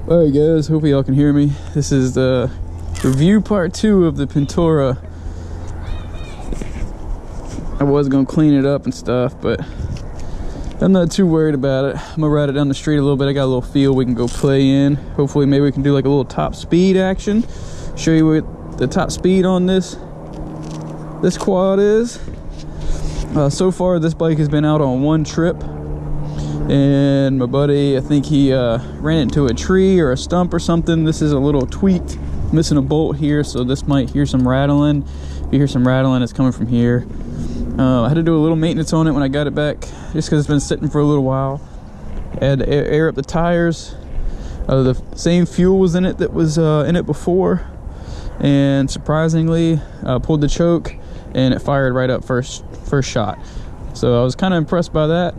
Alright guys, hopefully y'all can hear me. This is the review part 2 of the Pentora. I was gonna clean it up and stuff, but I'm not too worried about it. I'm gonna ride it down the street a little bit. I got a little field we can go play in. Hopefully maybe we can do like a little top speed action. Show you what the top speed on this quad is. So far this bike has been out on one trip. And my buddy, I think he ran into a tree or a stump or something. This is a little tweaked, missing a bolt here, so this might hear some rattling. If you hear some rattling, it's coming from here. I had to do a little maintenance on it when I got it back, just because it's been sitting for a little while. I had to air up the tires. The same fuel was in it that was in it before, and surprisingly, pulled the choke and it fired right up first shot. So I was kind of impressed by that.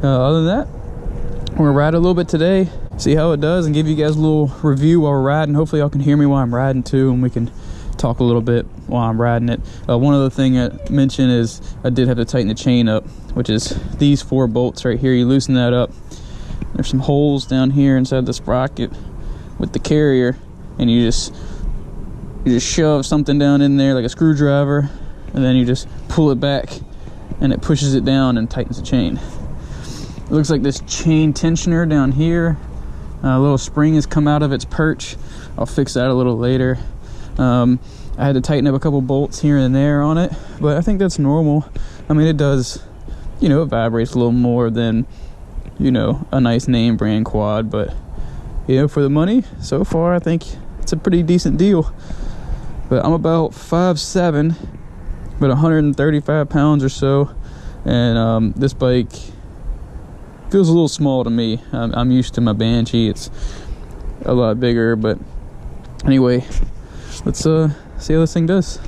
Other than that, we're gonna ride a little bit today, see how it does, and give you guys a little review while we're riding. Hopefully y'all can hear me while I'm riding too, and we can talk a little bit while I'm riding it. One other thing I mentioned is I did have to tighten the chain up, which is these 4 bolts right here. You loosen that up. There's some holes down here inside the sprocket with the carrier, and you just shove something down in there like a screwdriver, and then you just pull it back and it pushes it down and tightens the chain. It looks like this chain tensioner down here, a little spring has come out of its perch. I'll fix that a little later. I had to tighten up a couple bolts here and there on it, but I think that's normal. I mean, it does, you know, it vibrates a little more than, you know, a nice name brand quad, but, you know, for the money, so far, I think it's a pretty decent deal. But I'm about 5'7", but 135 pounds or so, and this bike feels a little small to me. I'm used to my Banshee. It's a lot bigger, but anyway, let's see how this thing does.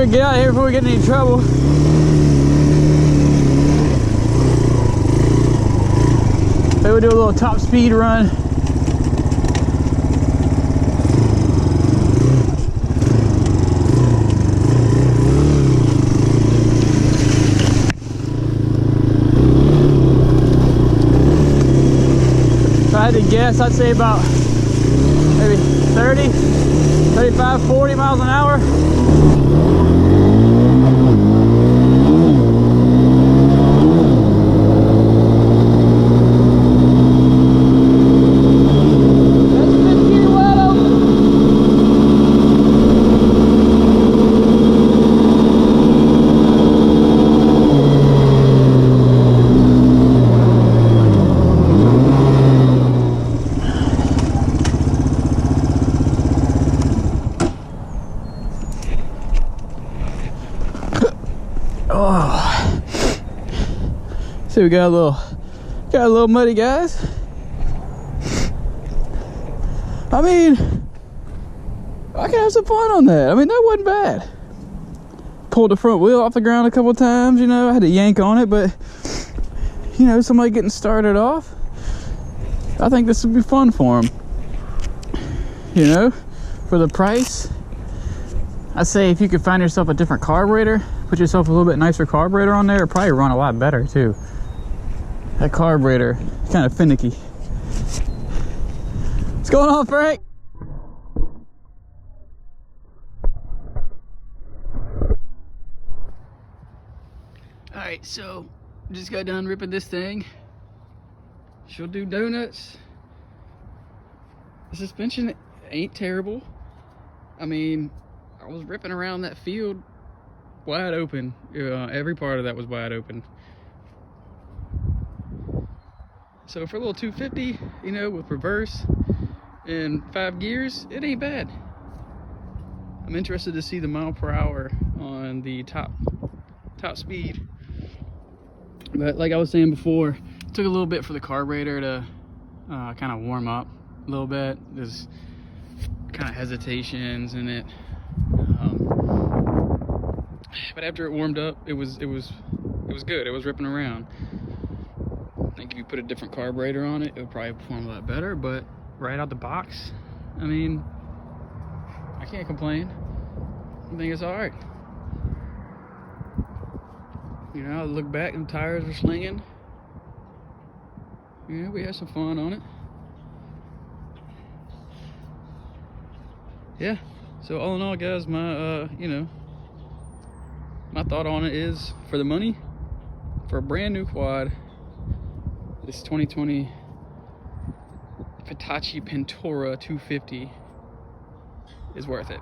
to get out of here before we get in any trouble. Maybe we'll do a little top speed run. If I had to guess, I'd say about maybe 30, 35, 40 miles an hour. Oh, see, we got a little muddy, guys. I mean, I can have some fun on that. I mean, that wasn't bad. Pulled the front wheel off the ground a couple times, you know. I had to yank on it, but you know, somebody getting started off, I think this would be fun for them. You know, for the price, I say if you could find yourself a different carburetor, put yourself a little bit nicer carburetor on there, it'll probably run a lot better too. That carburetor is kind of finicky. What's going on, Frank? Alright, so just got done ripping this thing. She'll do donuts. The suspension ain't terrible. I mean, I was ripping around that field wide open. Every part of that was wide open. So for a little 250, you know, with reverse and 5 gears, it ain't bad. I'm interested to see the mile per hour on the top speed. But like I was saying before, it took a little bit for the carburetor to kind of warm up a little bit. There's kind of hesitations in it. But after it warmed up, it was good. It was ripping around. I think if you put a different carburetor on it, it would probably perform a lot better. But right out the box, I mean, I can't complain. I think it's all right. You know, I look back and the tires were slinging. You know, we had some fun on it. Yeah. So all in all, guys, my you know, my thought on it is, for the money, for a brand new quad, this 2020 Vitacci Pentora 250 is worth it.